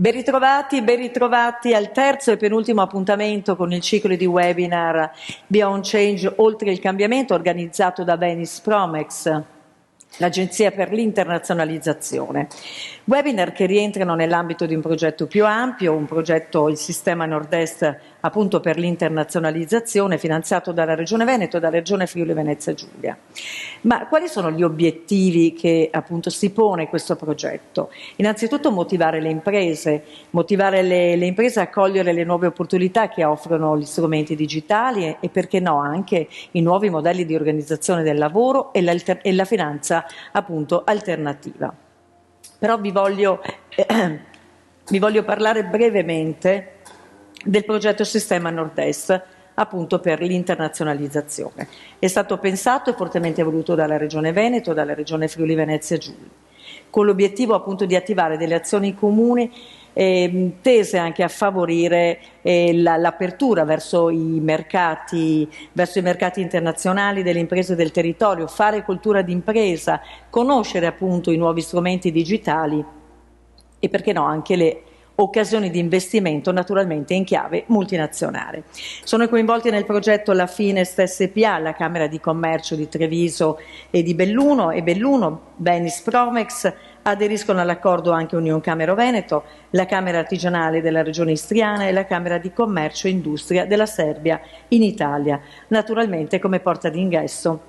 Ben ritrovati al terzo e penultimo appuntamento con il ciclo di webinar Beyond Change, oltre il cambiamento, organizzato da Venice Promex, l'Agenzia per l'Internazionalizzazione. Webinar che rientrano nell'ambito di un progetto più ampio, un progetto, il Sistema Nord-Est appunto per l'internazionalizzazione, finanziato dalla Regione Veneto e dalla Regione Friuli Venezia Giulia. Ma quali sono gli obiettivi che appunto si pone questo progetto? Innanzitutto motivare le imprese a cogliere le nuove opportunità che offrono gli strumenti digitali e perché no anche i nuovi modelli di organizzazione del lavoro e la finanza appunto alternativa. Però vi voglio parlare brevemente del progetto Sistema Nord-Est, appunto per l'internazionalizzazione. È stato pensato e fortemente voluto dalla Regione Veneto e dalla Regione Friuli Venezia Giulia, con l'obiettivo appunto di attivare delle azioni comuni tese anche a favorire l'apertura verso i mercati internazionali delle imprese del territorio, fare cultura d'impresa, conoscere appunto i nuovi strumenti digitali e perché no anche le occasioni di investimento naturalmente in chiave multinazionale. Sono coinvolti nel progetto la Finest SPA, la Camera di Commercio di Treviso e di Belluno, Venice Promex, aderiscono all'accordo anche Union Camero Veneto, la Camera Artigianale della Regione Istriana e la Camera di Commercio e Industria della Serbia in Italia, naturalmente come porta d'ingresso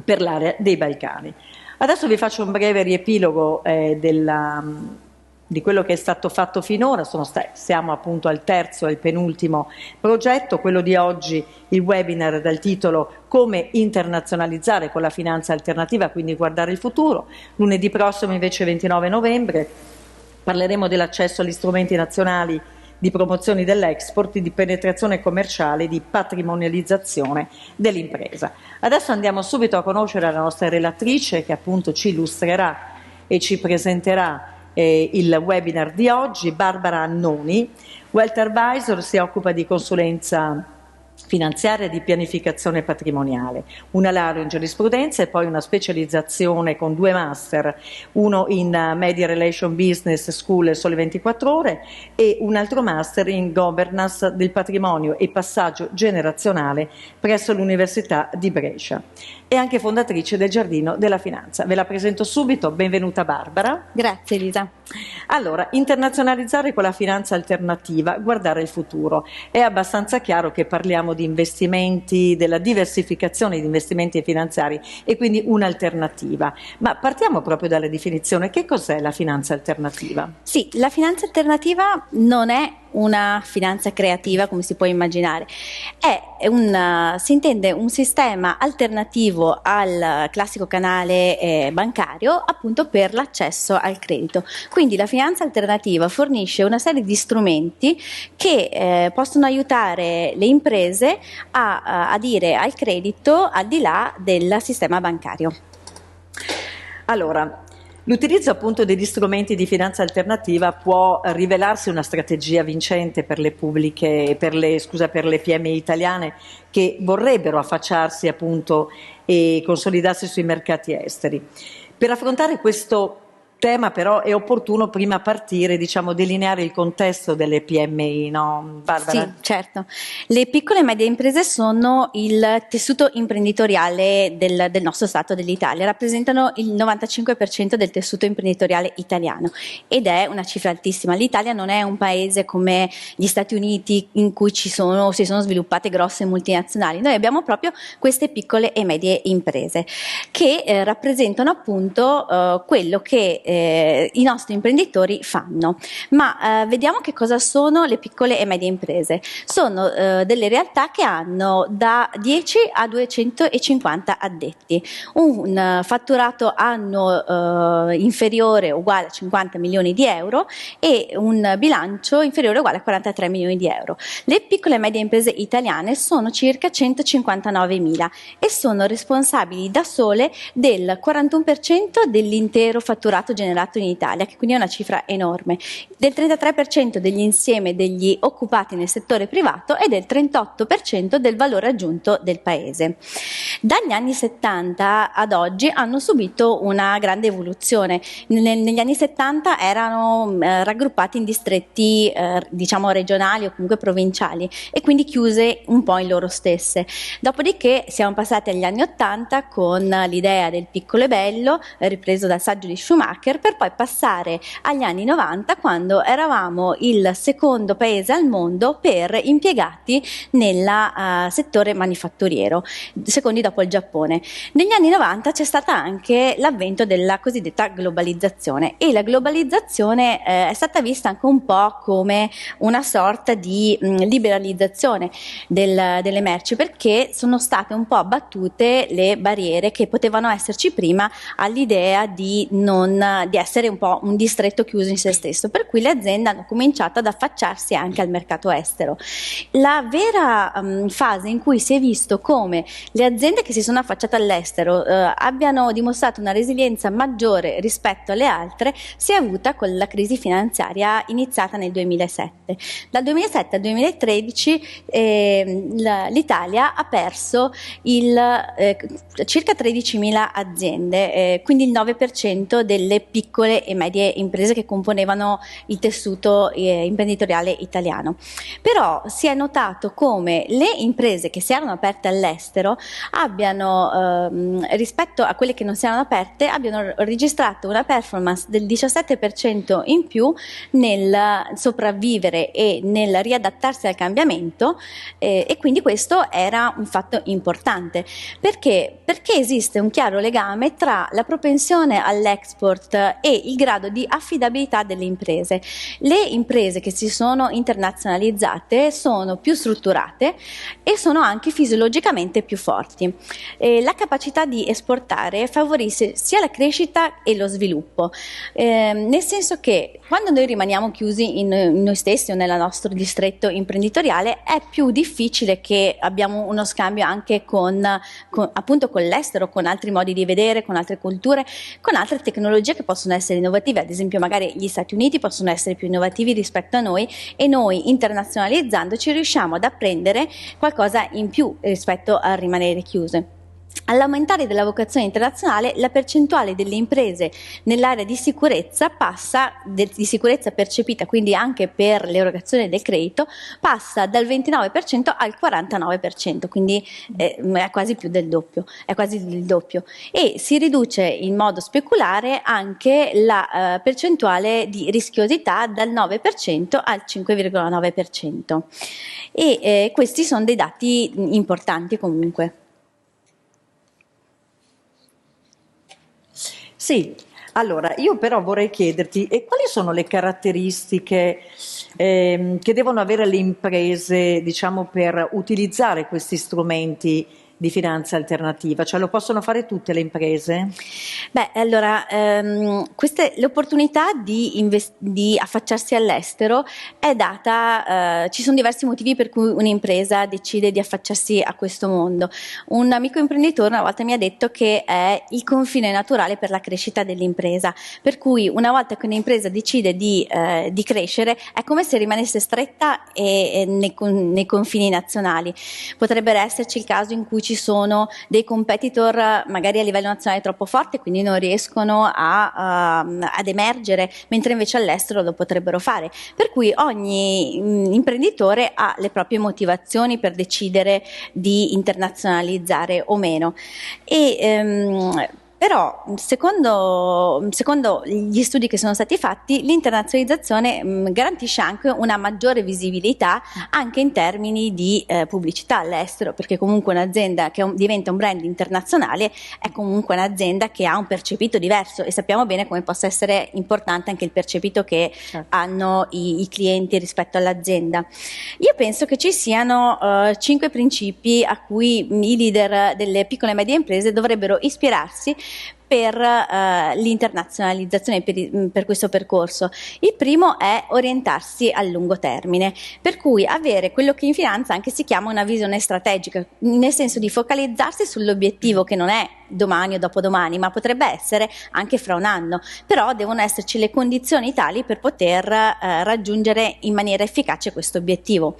per l'area dei Balcani. Adesso vi faccio un breve riepilogo di quello che è stato fatto finora. Siamo appunto al terzo e al penultimo progetto, quello di oggi, il webinar dal titolo Come internazionalizzare con la finanza alternativa, quindi guardare il futuro. Lunedì prossimo, invece 29 novembre, parleremo dell'accesso agli strumenti nazionali di promozione dell'export, di penetrazione commerciale, di patrimonializzazione dell'impresa. Adesso andiamo subito a conoscere la nostra relatrice che appunto ci illustrerà e ci presenterà il webinar di oggi, Barbara Annoni, Wealth Advisor, si occupa di consulenza finanziaria e di pianificazione patrimoniale, una laurea in giurisprudenza e poi una specializzazione con 2 master, uno in Media Relation Business School Sole 24 Ore e un altro master in Governance del patrimonio e passaggio generazionale presso l'Università di Brescia. È anche fondatrice del Giardino della Finanza. Ve la presento subito, benvenuta Barbara. Grazie Elisa. Allora, internazionalizzare con la finanza alternativa, guardare il futuro. È abbastanza chiaro che parliamo di investimenti, della diversificazione di investimenti finanziari e quindi un'alternativa. Ma partiamo proprio dalla definizione. Che cos'è la finanza alternativa? Sì, la finanza alternativa non è una finanza creativa come si può immaginare, si intende un sistema alternativo al classico canale bancario appunto per l'accesso al credito. Quindi la finanza alternativa fornisce una serie di strumenti che possono aiutare le imprese a adire al credito al di là del sistema bancario. Allora, l'utilizzo appunto degli strumenti di finanza alternativa può rivelarsi una strategia vincente per le PMI italiane che vorrebbero affacciarsi appunto e consolidarsi sui mercati esteri. Per affrontare questo tema però è opportuno prima partire, delineare il contesto delle PMI, no Barbara? Sì, certo. Le piccole e medie imprese sono il tessuto imprenditoriale del nostro Stato, dell'Italia, rappresentano il 95% del tessuto imprenditoriale italiano ed è una cifra altissima. L'Italia non è un paese come gli Stati Uniti in cui si sono sviluppate grosse multinazionali. Noi abbiamo proprio queste piccole e medie imprese che rappresentano appunto quello che i nostri imprenditori fanno. Ma vediamo che cosa sono le piccole e medie imprese. Sono delle realtà che hanno da 10 a 250 addetti, un fatturato annuo inferiore o uguale a 50 milioni di euro e un bilancio inferiore o uguale a 43 milioni di euro. Le piccole e medie imprese italiane sono circa 159.000 e sono responsabili da sole del 41% dell'intero fatturato generato in Italia, che quindi è una cifra enorme, del 33% dell'insieme degli occupati nel settore privato e del 38% del valore aggiunto del paese. Dagli anni 70 ad oggi hanno subito una grande evoluzione. Negli anni 70 erano raggruppati in distretti diciamo regionali o comunque provinciali e quindi chiuse un po' in loro stesse. Dopodiché siamo passati agli anni 80 con l'idea del piccolo e bello, ripreso dal saggio di Schumacher, per poi passare agli anni 90 quando eravamo il secondo paese al mondo per impiegati nel settore manifatturiero, secondi dopo il Giappone. Negli anni 90 c'è stata anche l'avvento della cosiddetta globalizzazione e la globalizzazione è stata vista anche un po' come una sorta di liberalizzazione delle merci, perché sono state un po' abbattute le barriere che potevano esserci prima all'idea di essere un po' un distretto chiuso in se stesso, per cui le aziende hanno cominciato ad affacciarsi anche al mercato estero. La vera fase in cui si è visto come le aziende che si sono affacciate all'estero abbiano dimostrato una resilienza maggiore rispetto alle altre si è avuta con la crisi finanziaria iniziata nel 2007. Dal 2007 al 2013 l'Italia ha perso circa 13.000 aziende, quindi il 9% delle piccole e medie imprese che componevano il tessuto imprenditoriale italiano. Però si è notato come le imprese che si erano aperte all'estero abbiano, rispetto a quelle che non si erano aperte, abbiano registrato una performance del 17% in più nel sopravvivere e nel riadattarsi al cambiamento, e quindi questo era un fatto importante. Perché? Perché esiste un chiaro legame tra la propensione all'export e il grado di affidabilità delle imprese. Le imprese che si sono internazionalizzate sono più strutturate e sono anche fisiologicamente più forti. La capacità di esportare favorisce sia la crescita e lo sviluppo, nel senso che quando noi rimaniamo chiusi in noi stessi o nel nostro distretto imprenditoriale è più difficile che abbiamo uno scambio anche appunto con l'estero, con altri modi di vedere, con altre culture, con altre tecnologie che possono essere innovative. Ad esempio magari gli Stati Uniti possono essere più innovativi rispetto a noi e noi internazionalizzandoci riusciamo ad apprendere qualcosa in più rispetto a rimanere chiuse. All'aumentare della vocazione internazionale, la percentuale delle imprese nell'area di sicurezza di sicurezza percepita, quindi anche per l'erogazione del credito, passa dal 29% al 49%, quindi è quasi più del doppio, è quasi il doppio. E si riduce in modo speculare anche la percentuale di rischiosità dal 9% al 5,9%. E questi sono dei dati importanti comunque. Sì, allora io però vorrei chiederti quali sono le caratteristiche che devono avere le imprese, diciamo, per utilizzare questi strumenti di finanza alternativa, cioè lo possono fare tutte le imprese? Beh, allora, l'opportunità di affacciarsi all'estero è data, ci sono diversi motivi per cui un'impresa decide di affacciarsi a questo mondo. Un amico imprenditore una volta mi ha detto che è il confine naturale per la crescita dell'impresa, per cui una volta che un'impresa decide di crescere è come se rimanesse stretta nei confini nazionali. Potrebbe esserci il caso in cui ci sono dei competitor magari a livello nazionale troppo forti, quindi non riescono ad emergere, mentre invece all'estero lo potrebbero fare. Per cui ogni imprenditore ha le proprie motivazioni per decidere di internazionalizzare o meno. Però, secondo gli studi che sono stati fatti, l'internazionalizzazione garantisce anche una maggiore visibilità anche in termini di pubblicità all'estero, perché comunque un'azienda che diventa un brand internazionale è comunque un'azienda che ha un percepito diverso e sappiamo bene come possa essere importante anche il percepito che hanno i clienti rispetto all'azienda. Io penso che ci siano 5 principi a cui i leader delle piccole e medie imprese dovrebbero ispirarsi per l'internazionalizzazione, per questo percorso. Il primo è orientarsi al lungo termine, per cui avere quello che in finanza anche si chiama una visione strategica, nel senso di focalizzarsi sull'obiettivo che non è domani o dopodomani, ma potrebbe essere anche fra un anno, però devono esserci le condizioni tali per poter raggiungere in maniera efficace questo obiettivo.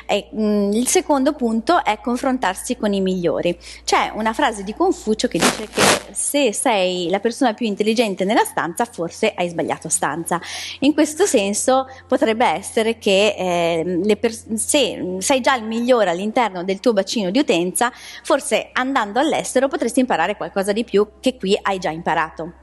Il secondo punto è confrontarsi con i migliori. C'è una frase di Confucio che dice che se sei la persona più intelligente nella stanza, forse hai sbagliato stanza. In questo senso potrebbe essere che se sei già il migliore all'interno del tuo bacino di utenza, forse andando all'estero potresti imparare qualcosa di più che qui hai già imparato.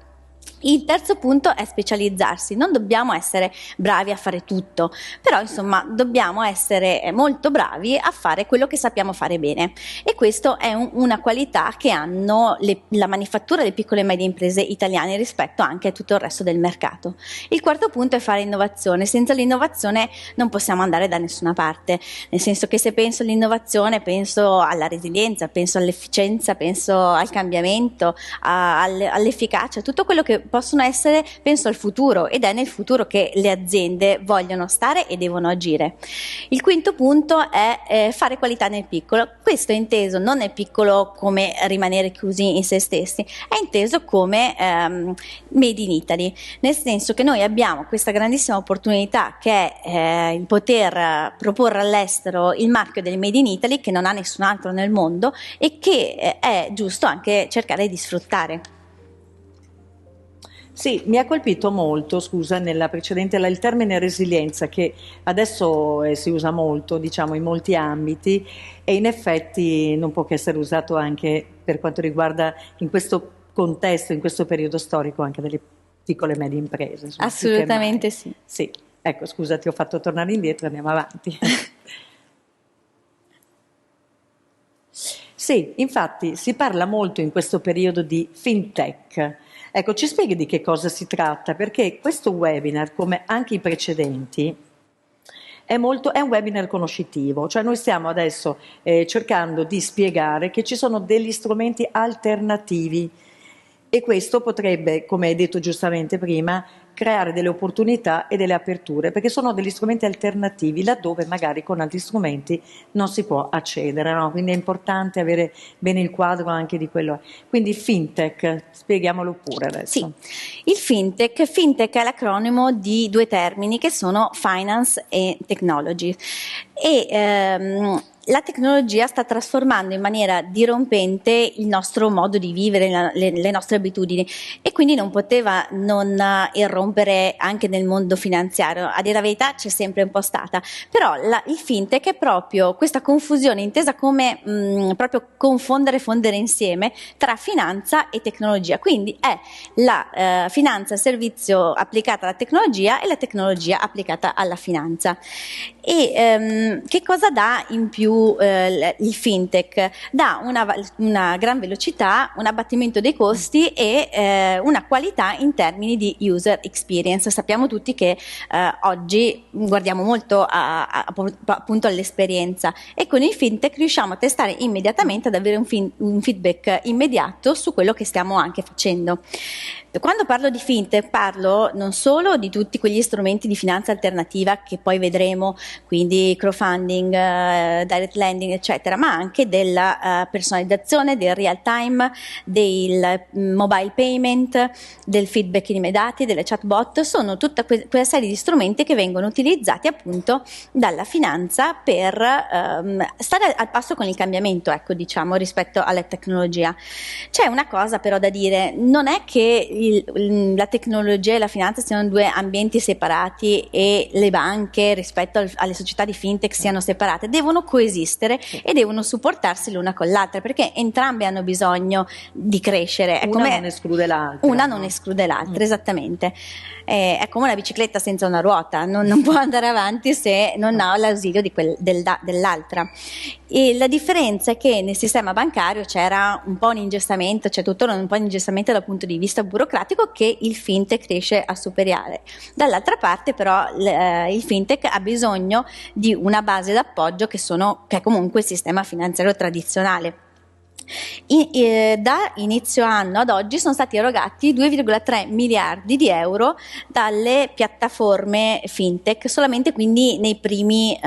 Il terzo punto è specializzarsi. Non dobbiamo essere bravi a fare tutto, però insomma dobbiamo essere molto bravi a fare quello che sappiamo fare bene, e questo è una qualità che hanno la manifattura delle piccole e medie imprese italiane rispetto anche a tutto il resto del mercato. Il quarto punto è fare innovazione. Senza l'innovazione non possiamo andare da nessuna parte, nel senso che se penso all'innovazione penso alla resilienza, penso all'efficienza, penso al cambiamento, all'efficacia, tutto quello che possono essere, penso al futuro, ed è nel futuro che le aziende vogliono stare e devono agire. Il quinto punto è fare qualità nel piccolo. Questo è inteso non nel piccolo come rimanere chiusi in se stessi, è inteso come Made in Italy, nel senso che noi abbiamo questa grandissima opportunità che è il poter proporre all'estero il marchio del Made in Italy, che non ha nessun altro nel mondo e che è giusto anche cercare di sfruttare. Sì, mi ha colpito molto, scusa, nella precedente il termine resilienza, che adesso si usa molto, diciamo, in molti ambiti, e in effetti non può che essere usato anche per quanto riguarda, in questo contesto, in questo periodo storico, anche delle piccole e medie imprese. Insomma, assolutamente sì. Sì, ecco, scusa, ti ho fatto tornare indietro, andiamo avanti. Sì, infatti si parla molto in questo periodo di fintech. Ecco, ci spieghi di che cosa si tratta? Perché questo webinar, come anche i precedenti, è un webinar conoscitivo, cioè noi stiamo adesso cercando di spiegare che ci sono degli strumenti alternativi, e questo potrebbe, come hai detto giustamente prima, creare delle opportunità e delle aperture, perché sono degli strumenti alternativi laddove magari con altri strumenti non si può accedere, no? Quindi è importante avere bene il quadro anche di quello. Quindi fintech, spieghiamolo pure adesso. Sì, il fintech è l'acronimo di due termini che sono finance e technology, e la tecnologia sta trasformando in maniera dirompente il nostro modo di vivere, le nostre abitudini, e quindi non poteva non irrompere anche nel mondo finanziario. A dire la verità c'è sempre un po' stata, però il fintech è proprio questa confusione intesa come proprio fondere insieme tra finanza e tecnologia, quindi è la finanza servizio applicata alla tecnologia e la tecnologia applicata alla finanza. E che cosa dà in più il fintech? Dà una gran velocità, un abbattimento dei costi e una qualità in termini di user experience. Sappiamo tutti che oggi guardiamo molto appunto all'esperienza, e con il fintech riusciamo a testare immediatamente, ad avere un feedback immediato su quello che stiamo anche facendo. Quando parlo di fintech parlo non solo di tutti quegli strumenti di finanza alternativa che poi vedremo, quindi crowdfunding, direct lending eccetera, ma anche della personalizzazione, del real time, del mobile payment, del feedback immediati, delle chatbot. Sono tutta quella serie di strumenti che vengono utilizzati appunto dalla finanza per stare al passo con il cambiamento, ecco, diciamo, rispetto alla tecnologia. C'è una cosa però da dire: non è che la tecnologia e la finanza siano due ambienti separati e le banche rispetto alle società di fintech siano separate, devono coesistere e devono supportarsi l'una con l'altra, perché entrambe hanno bisogno di crescere. Una non esclude l'altra. Una non esclude l'altra, esattamente. È come una bicicletta senza una ruota, non può andare avanti se non ha l'ausilio dell'altra. E la differenza è che nel sistema bancario c'era un po' un ingestamento, c'è tuttora un po' un ingestamento dal punto di vista burocratico che il fintech riesce a superare. Dall'altra parte però il fintech ha bisogno di una base d'appoggio che è comunque il sistema finanziario tradizionale. Da inizio anno ad oggi sono stati erogati 2,3 miliardi di euro dalle piattaforme fintech, solamente quindi nei primi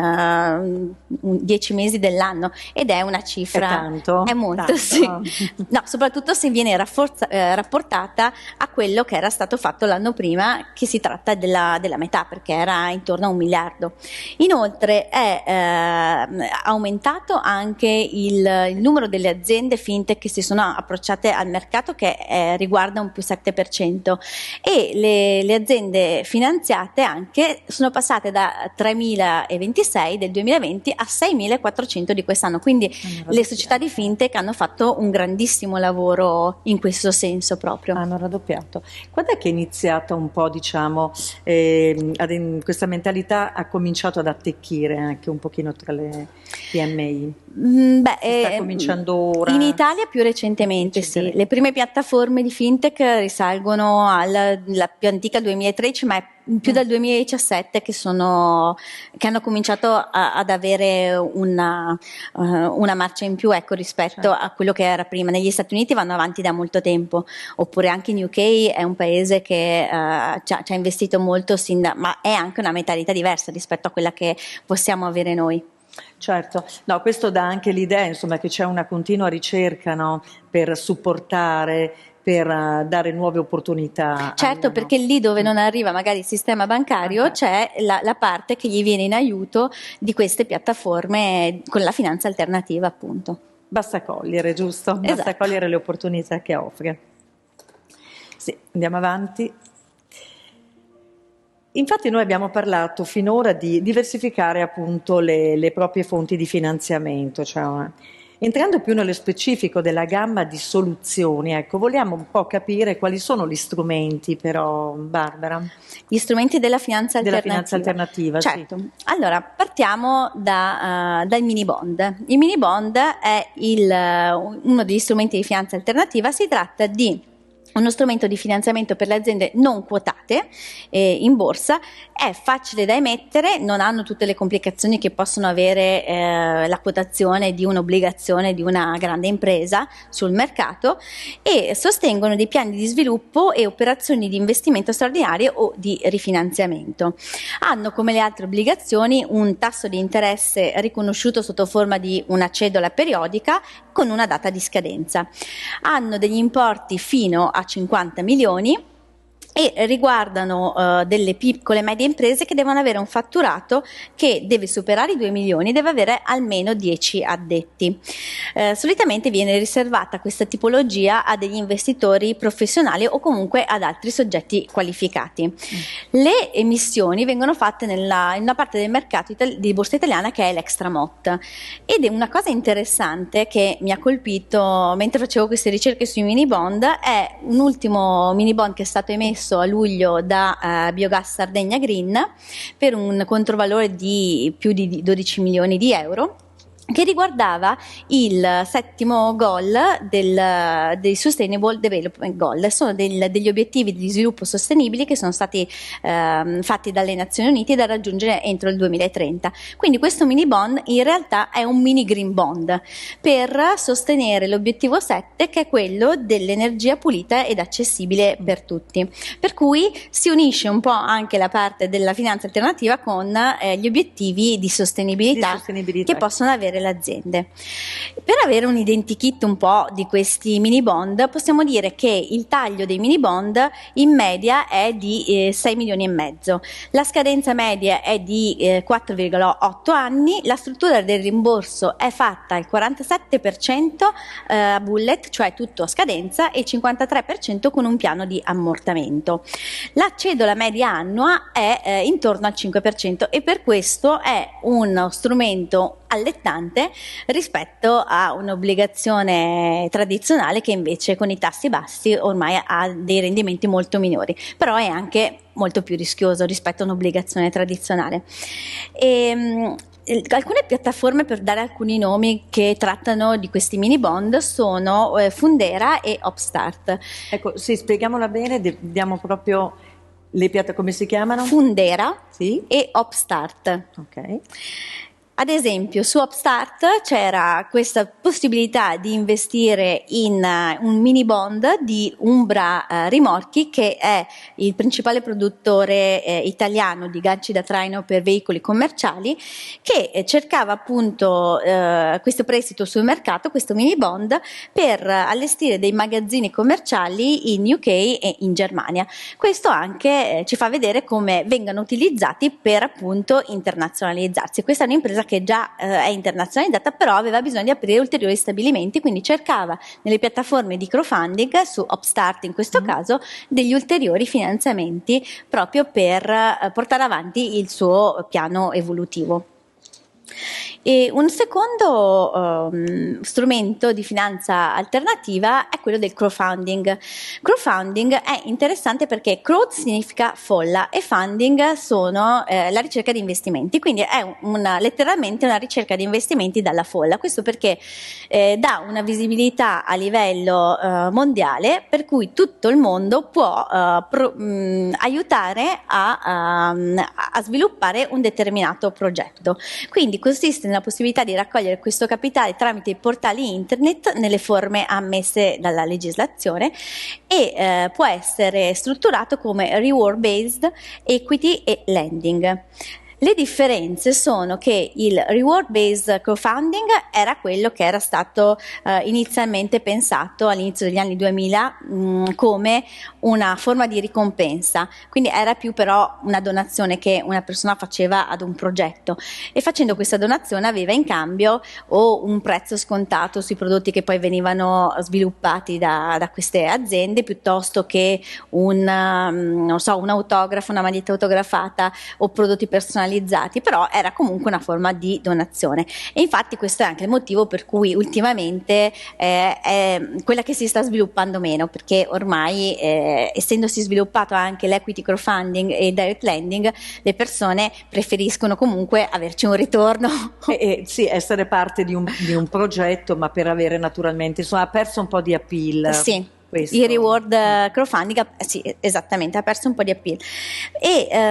10 mesi dell'anno, ed è una cifra, è tanto? è molto, Tanto. sì. No, soprattutto se viene rapportata a quello che era stato fatto l'anno prima, che si tratta della metà, perché era intorno a 1 miliardo. Inoltre è aumentato anche il numero delle aziende fintech che si sono approcciate al mercato, che riguarda un più 7%, e le aziende finanziate anche sono passate da 3.026 del 2020 a 6.400 di quest'anno, quindi le società di fintech hanno fatto un grandissimo lavoro in questo senso proprio. Hanno raddoppiato. Quando è che è iniziata un po', diciamo, questa mentalità ha cominciato ad attecchire anche un pochino tra le PMI? Sta cominciando ora? In Italia più recentemente, sì. Le prime piattaforme di fintech risalgono alla più antica 2013, ma è più dal 2017 che hanno cominciato ad avere una marcia in più, ecco, rispetto a quello che era prima. Negli Stati Uniti vanno avanti da molto tempo, oppure anche in UK è un paese che ci ha investito molto ma è anche una mentalità diversa rispetto a quella che possiamo avere noi. Certo, no, questo dà anche l'idea, insomma, che c'è una continua ricerca, no, per supportare, per dare nuove opportunità. Certo, perché lì dove non arriva magari il sistema bancario c'è la parte che gli viene in aiuto di queste piattaforme con la finanza alternativa, appunto. Basta cogliere, giusto? Esatto. Basta cogliere le opportunità che offre. Sì, andiamo avanti. Infatti noi abbiamo parlato finora di diversificare appunto le proprie fonti di finanziamento, cioè, entrando più nello specifico della gamma di soluzioni, ecco, vogliamo un po' capire quali sono gli strumenti però, Barbara? Gli strumenti della finanza alternativa. Della finanza alternativa, certo. Sì. Allora, partiamo dal mini bond. Il mini bond è uno degli strumenti di finanza alternativa. Si tratta di uno strumento di finanziamento per le aziende non quotate in borsa, è facile da emettere, non hanno tutte le complicazioni che possono avere la quotazione di un'obbligazione di una grande impresa sul mercato, e sostengono dei piani di sviluppo e operazioni di investimento straordinarie o di rifinanziamento. Hanno, come le altre obbligazioni, un tasso di interesse riconosciuto sotto forma di una cedola periodica con una data di scadenza. Hanno degli importi fino a 50 milioni e riguardano delle piccole e medie imprese che devono avere un fatturato che deve superare i 2 milioni, deve avere almeno 10 addetti. Solitamente viene riservata questa tipologia a degli investitori professionali o comunque ad altri soggetti qualificati. Le emissioni vengono fatte in una parte del mercato di borsa italiana che è l'Extra Mot, ed è una cosa interessante che mi ha colpito mentre facevo queste ricerche sui mini bond. È un ultimo mini bond che è stato emesso a luglio da Biogas Sardegna Green per un controvalore di più di 12 milioni di euro, che riguardava il 7° goal dei Sustainable Development Goal. Sono degli obiettivi di sviluppo sostenibili che sono stati fatti dalle Nazioni Unite da raggiungere entro il 2030. Quindi questo mini bond in realtà è un mini green bond per sostenere l'obiettivo 7, che è quello dell'energia pulita ed accessibile per tutti. Per cui si unisce un po' anche la parte della finanza alternativa con gli obiettivi di sostenibilità che possono avere le aziende. Per avere un identikit un po' di questi mini bond, possiamo dire che il taglio dei mini bond in media è di 6 milioni e mezzo, la scadenza media è di 4,8 anni, la struttura del rimborso è fatta al 47% bullet, cioè tutto a scadenza, e il 53% con un piano di ammortamento. La cedola media annua è intorno al 5%, e per questo è uno strumento allettante rispetto a un'obbligazione tradizionale che invece con i tassi bassi ormai ha dei rendimenti molto minori, però è anche molto più rischioso rispetto a un'obbligazione tradizionale. Alcune piattaforme, per dare alcuni nomi, che trattano di questi mini bond sono Fundera e Upstart. Ecco, sì, spieghiamola bene, diamo proprio le piattaforme, come si chiamano? Fundera sì? e Upstart. Ok. Ad esempio, su Upstart c'era questa possibilità di investire in un mini bond di Umbra Rimorchi, che è il principale produttore italiano di ganci da traino per veicoli commerciali, che cercava appunto questo prestito sul mercato, questo mini bond, per allestire dei magazzini commerciali in UK e in Germania. Questo anche ci fa vedere come vengano utilizzati per appunto internazionalizzarsi. Questa è un'impresa che già è internazionalizzata, però aveva bisogno di aprire ulteriori stabilimenti, quindi cercava nelle piattaforme di crowdfunding, su Upstart in questo caso, degli ulteriori finanziamenti proprio per portare avanti il suo piano evolutivo. E un secondo strumento di finanza alternativa è quello del crowdfunding. Crowdfunding è interessante perché crowd significa folla e funding sono la ricerca di investimenti, quindi è letteralmente una ricerca di investimenti dalla folla. Questo perché dà una visibilità a livello mondiale, per cui tutto il mondo può aiutare a sviluppare un determinato progetto. Quindi consiste nella possibilità di raccogliere questo capitale tramite i portali internet nelle forme ammesse dalla legislazione e può essere strutturato come reward based, equity e lending. Le differenze sono che il reward-based crowdfunding era quello che era stato inizialmente pensato all'inizio degli anni 2000 come una forma di ricompensa, quindi era più però una donazione che una persona faceva ad un progetto, e facendo questa donazione aveva in cambio o un prezzo scontato sui prodotti che poi venivano sviluppati da queste aziende, piuttosto che un autografo, una maglietta autografata o prodotti personalizzati, però era comunque una forma di donazione. E infatti questo è anche il motivo per cui ultimamente è quella che si sta sviluppando meno, perché ormai essendosi sviluppato anche l'equity crowdfunding e il direct lending, le persone preferiscono comunque averci un ritorno. Sì, essere parte di un progetto, ma per avere naturalmente, insomma, ha perso un po' di appeal. Sì. Questo. Il reward crowdfunding, sì, esattamente, ha perso un po' di appeal.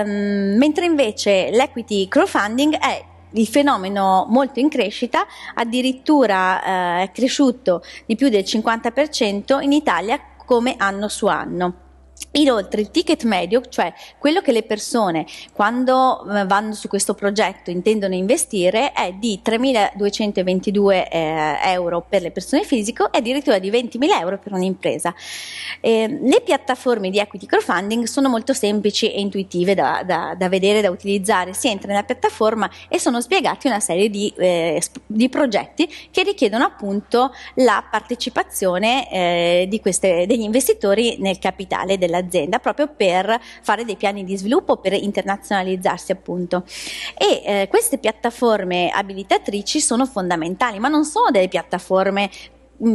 Mentre invece l'equity crowdfunding è il fenomeno molto in crescita, addirittura è cresciuto di più del 50% in Italia come anno su anno. Inoltre il ticket medio, cioè quello che le persone quando vanno su questo progetto intendono investire, è di 3.222 euro per le persone fisiche e addirittura di 20.000 euro per un'impresa. Le piattaforme di equity crowdfunding sono molto semplici e intuitive da vedere, da utilizzare. Si entra nella piattaforma e sono spiegati una serie di progetti che richiedono appunto la partecipazione degli investitori nel capitale dell'azienda, proprio per fare dei piani di sviluppo, per internazionalizzarsi appunto. E queste piattaforme abilitatrici sono fondamentali, ma non sono delle piattaforme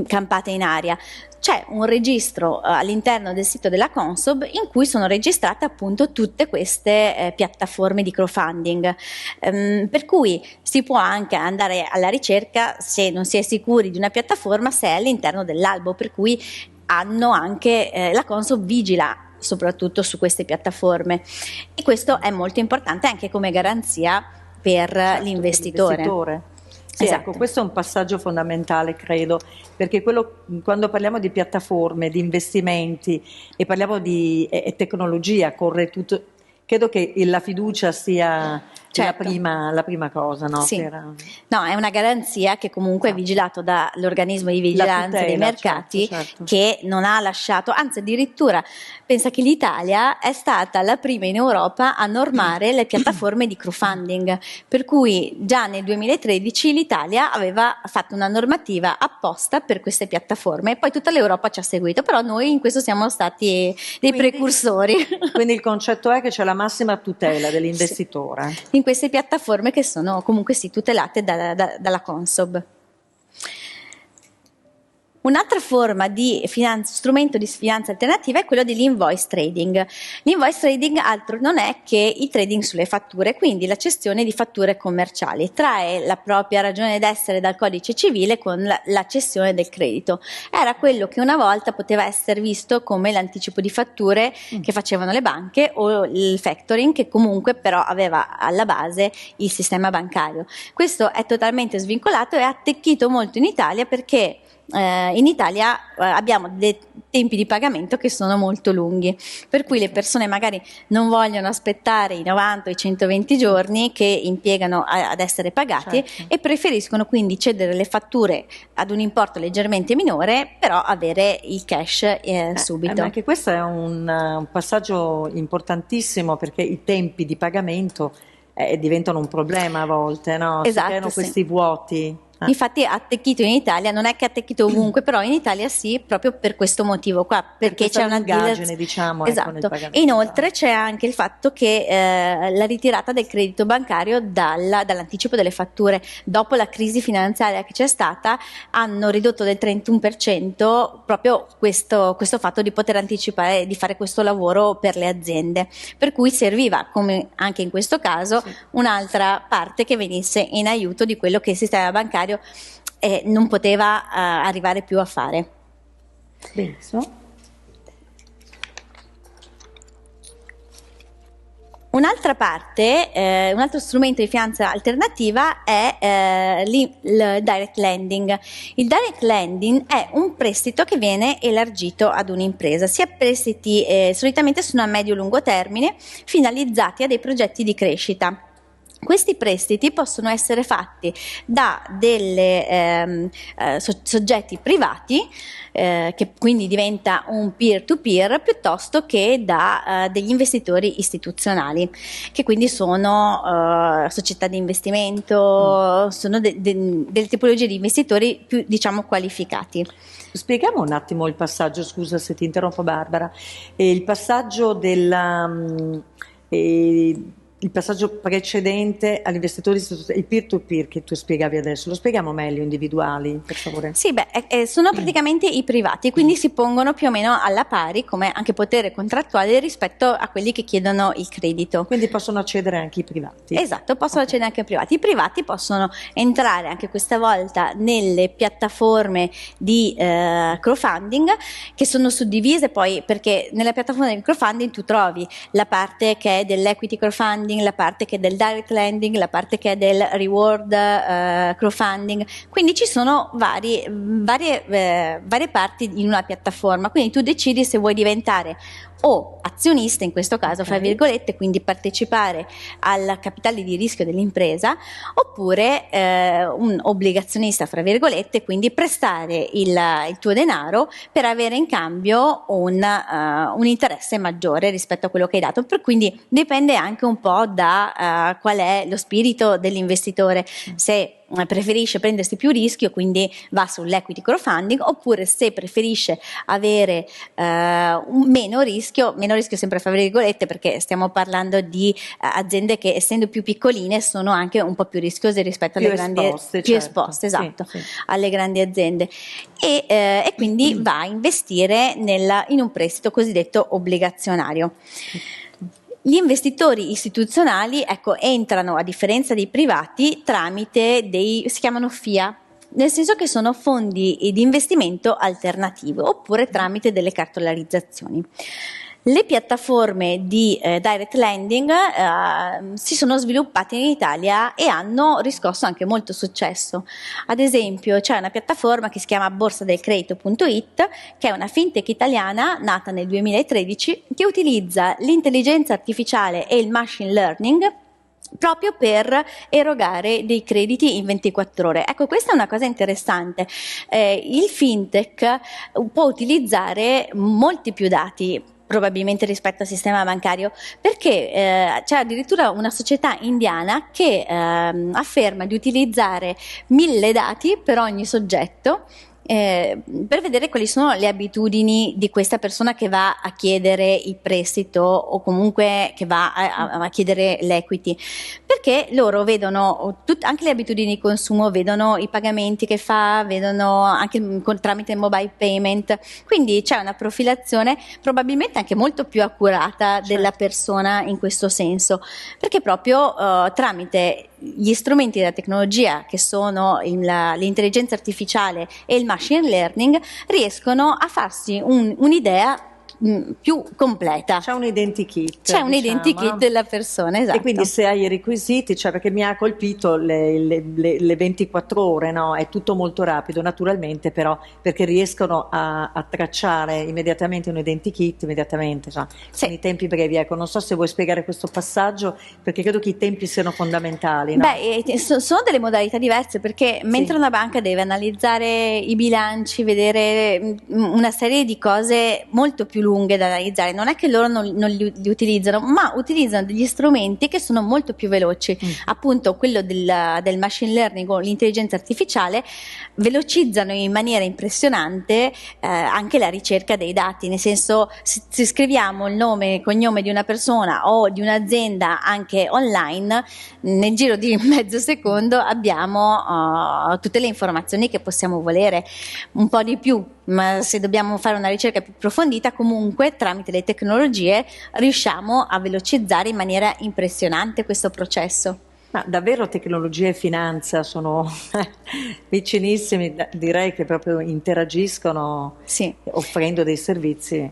campate in aria. C'è un registro all'interno del sito della Consob in cui sono registrate appunto tutte queste piattaforme di crowdfunding, per cui si può anche andare alla ricerca, se non si è sicuri di una piattaforma, se è all'interno dell'albo, per cui hanno anche la Consob vigila soprattutto su queste piattaforme, e questo è molto importante anche come garanzia per l'investitore. Sì, esatto. Ecco, questo è un passaggio fondamentale, credo, perché quando parliamo di piattaforme, di investimenti e parliamo di tecnologia, corre tutto. Credo che la fiducia sia la prima cosa, no? Sì. No, è una garanzia che comunque è vigilato dall'organismo di vigilanza dei mercati, certo. Che non ha lasciato, anzi addirittura pensa che l'Italia è stata la prima in Europa a normare le piattaforme di crowdfunding, per cui già nel 2013 l'Italia aveva fatto una normativa apposta per queste piattaforme, e poi tutta l'Europa ci ha seguito, però noi in questo siamo stati dei precursori. Quindi il concetto è che c'è la massima tutela dell'investitore. Sì. In queste piattaforme che sono comunque tutelate dalla Consob. Un'altra forma di strumento di finanza alternativa è quello dell'invoice trading. L'invoice trading altro non è che il trading sulle fatture, quindi la cessione di fatture commerciali. Trae la propria ragione d'essere dal codice civile con la cessione del credito. Era quello che una volta poteva essere visto come l'anticipo di fatture che facevano le banche o il factoring, che comunque però aveva alla base il sistema bancario. Questo è totalmente svincolato e ha attecchito molto in Italia perché in Italia abbiamo dei tempi di pagamento che sono molto lunghi, per cui le persone magari non vogliono aspettare i 90 o i 120 giorni che impiegano ad essere pagati, certo, e preferiscono quindi cedere le fatture ad un importo leggermente minore, però avere il cash subito. Anche questo è un passaggio importantissimo, perché i tempi di pagamento diventano un problema a volte, no? Esatto, si creano questi vuoti. Infatti ha attecchito in Italia, non è che ha attecchito ovunque, però in Italia sì, proprio per questo motivo qua, perché c'è una lungaggine, diciamo, esatto. Nel pagamento. E inoltre c'è anche il fatto che la ritirata del credito bancario dall'anticipo delle fatture dopo la crisi finanziaria che c'è stata hanno ridotto del 31% proprio questo fatto di poter anticipare, di fare questo lavoro per le aziende, per cui serviva, come anche in questo caso, sì, un'altra parte che venisse in aiuto di quello che il sistema bancario non poteva arrivare più a fare. Benissimo. Un'altra parte, un altro strumento di finanza alternativa è il direct lending. Il direct lending è un prestito che viene elargito ad un'impresa. Si ha prestiti solitamente sono a medio-lungo termine, finalizzati a dei progetti di crescita. Questi prestiti possono essere fatti da delle soggetti privati, che quindi diventa un peer-to-peer, piuttosto che da degli investitori istituzionali, che quindi sono società di investimento, sono delle tipologie di investitori più, diciamo, qualificati. Spieghiamo un attimo il passaggio, scusa se ti interrompo Barbara, il passaggio il passaggio precedente all'investitore istituzionale, il peer-to-peer che tu spiegavi adesso, lo spieghiamo meglio, individuali, per favore? Sì, sono praticamente i privati, quindi si pongono più o meno alla pari come anche potere contrattuale rispetto a quelli che chiedono il credito. Quindi possono accedere anche i privati? Esatto, possono accedere anche i privati. I privati possono entrare anche questa volta nelle piattaforme di crowdfunding, che sono suddivise poi, perché nella piattaforma del crowdfunding tu trovi la parte che è dell'equity crowdfunding, la parte che è del direct lending, la parte che è del reward crowdfunding, quindi ci sono varie parti in una piattaforma, quindi tu decidi se vuoi diventare o azionista in questo caso, fra virgolette, quindi partecipare al capitale di rischio dell'impresa, oppure un obbligazionista, fra virgolette, quindi prestare il tuo denaro per avere in cambio un interesse maggiore rispetto a quello che hai dato. Quindi dipende anche un po' da qual è lo spirito dell'investitore, se preferisce prendersi più rischio, quindi va sull'equity crowdfunding, oppure se preferisce avere meno rischio sempre fra virgolette, perché stiamo parlando di aziende che, essendo più piccoline, sono anche un po' più rischiose rispetto alle grandi esposte, più certo, esposte, esatto, sì. alle grandi aziende, e quindi va a investire in un prestito cosiddetto obbligazionario. Gli investitori istituzionali, entrano, a differenza dei privati, tramite si chiamano FIA, nel senso che sono fondi di investimento alternativo, oppure tramite delle cartolarizzazioni. Le piattaforme di direct lending si sono sviluppate in Italia e hanno riscosso anche molto successo. Ad esempio c'è una piattaforma che si chiama borsadelcredito.it, che è una fintech italiana nata nel 2013, che utilizza l'intelligenza artificiale e il machine learning proprio per erogare dei crediti in 24 ore. Ecco, questa è una cosa interessante. Il fintech può utilizzare molti più dati probabilmente rispetto al sistema bancario, perché c'è addirittura una società indiana che afferma di utilizzare 1000 dati per ogni soggetto, per vedere quali sono le abitudini di questa persona che va a chiedere il prestito o comunque che va a chiedere l'equity, perché loro vedono anche le abitudini di consumo, vedono i pagamenti che fa, vedono anche tramite mobile payment, quindi c'è una profilazione probabilmente anche molto più accurata della persona in questo senso, perché proprio tramite gli strumenti della tecnologia che sono l'intelligenza artificiale e il machine learning riescono a farsi un'idea più completa. C'è un identikit. C'è un identikit della persona, esatto. E quindi se hai i requisiti, cioè perché mi ha colpito le 24 ore, no? È tutto molto rapido, naturalmente, però perché riescono a tracciare immediatamente un identikit, immediatamente, cioè, con i tempi brevi. Ecco, non so se vuoi spiegare questo passaggio, perché credo che i tempi siano fondamentali, no? Beh, sono delle modalità diverse, perché mentre una banca deve analizzare i bilanci, vedere una serie di cose molto più lunghe da analizzare, non è che loro non li utilizzano, ma utilizzano degli strumenti che sono molto più veloci. Appunto quello del machine learning o l'intelligenza artificiale velocizzano in maniera impressionante anche la ricerca dei dati, nel senso, se scriviamo il nome e cognome di una persona o di un'azienda anche online, nel giro di mezzo secondo abbiamo tutte le informazioni che possiamo volere, un po' di più, ma se dobbiamo fare una ricerca più approfondita, comunque tramite le tecnologie riusciamo a velocizzare in maniera impressionante questo processo. Ma davvero tecnologia e finanza sono vicinissimi, direi che proprio interagiscono offrendo dei servizi.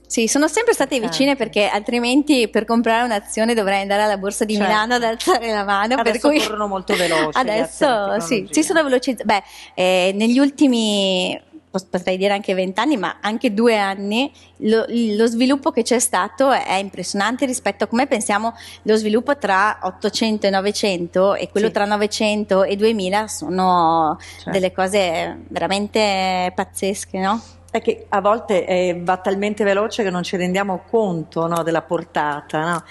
Sì, sono sempre state vicine, perché altrimenti per comprare un'azione dovrei andare alla borsa di Milano ad alzare la mano. Adesso per cui corrono molto veloci. Adesso si sono velocizzati. Negli ultimi, potrei dire anche 20 anni, ma anche 2 anni, lo sviluppo che c'è stato è impressionante rispetto a come pensiamo. Lo sviluppo tra 800 e 900 e quello tra 900 e 2000 sono delle cose veramente pazzesche, no? È che a volte va talmente veloce che non ci rendiamo conto, no, della portata, no?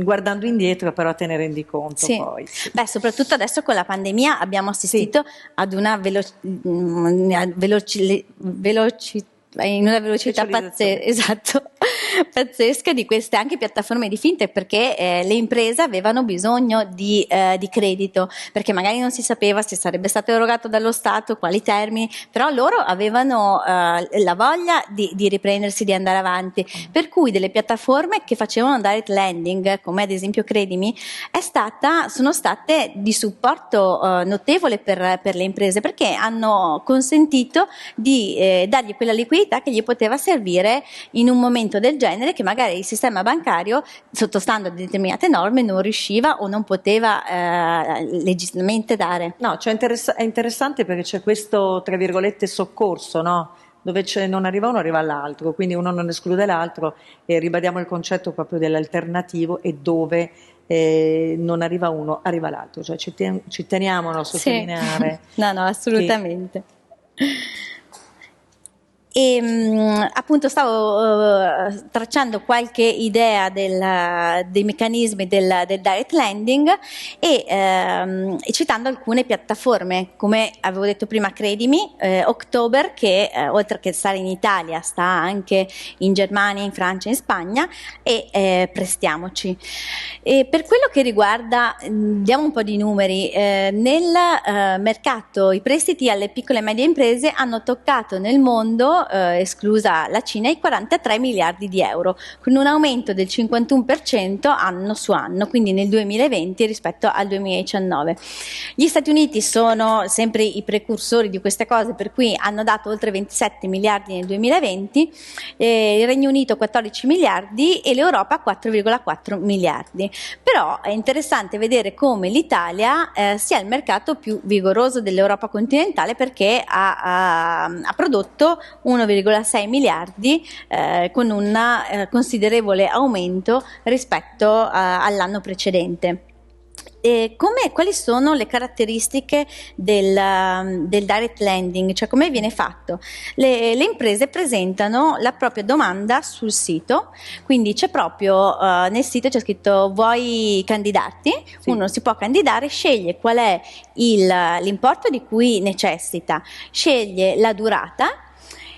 Guardando indietro però te ne rendi conto poi. Beh, soprattutto adesso con la pandemia abbiamo assistito ad una in una velocità pazzesca di queste anche piattaforme di fintech, perché le imprese avevano bisogno di credito, perché magari non si sapeva se sarebbe stato erogato dallo Stato, quali termini, però loro avevano la voglia di riprendersi, di andare avanti, per cui delle piattaforme che facevano direct lending, come ad esempio Credimi, sono state di supporto notevole per le imprese, perché hanno consentito di dargli quella liquidità che gli poteva servire in un momento del genere, che magari il sistema bancario, sottostando a determinate norme, non riusciva o non poteva legittimamente dare. No, cioè è interessante perché c'è questo, tra virgolette, soccorso, no? Dove non arriva uno, arriva l'altro, quindi uno non esclude l'altro, e ribadiamo il concetto proprio dell'alternativo, e dove non arriva uno, arriva l'altro, cioè ci teniamo a sottolineare. No, assolutamente. E appunto stavo tracciando qualche idea dei meccanismi del direct lending e citando alcune piattaforme, come avevo detto prima Credimi, October, che oltre che stare in Italia sta anche in Germania, in Francia, in Spagna, e Prestiamoci. E per quello che riguarda, diamo un po' di numeri, nel mercato i prestiti alle piccole e medie imprese hanno toccato nel mondo, esclusa la Cina, i 43 miliardi di euro, con un aumento del 51% anno su anno, quindi nel 2020 rispetto al 2019. Gli Stati Uniti sono sempre i precursori di queste cose, per cui hanno dato oltre 27 miliardi nel 2020, il Regno Unito 14 miliardi e l'Europa 4,4 miliardi. Però è interessante vedere come l'Italia sia il mercato più vigoroso dell'Europa continentale, perché ha prodotto 1,6 miliardi con un considerevole aumento rispetto all'anno precedente. Quali sono le caratteristiche del direct lending, cioè come viene fatto? Le imprese presentano la propria domanda sul sito, quindi c'è proprio nel sito c'è scritto vuoi candidarti? Sì. Uno si può candidare, sceglie qual è l'importo di cui necessita, sceglie la durata,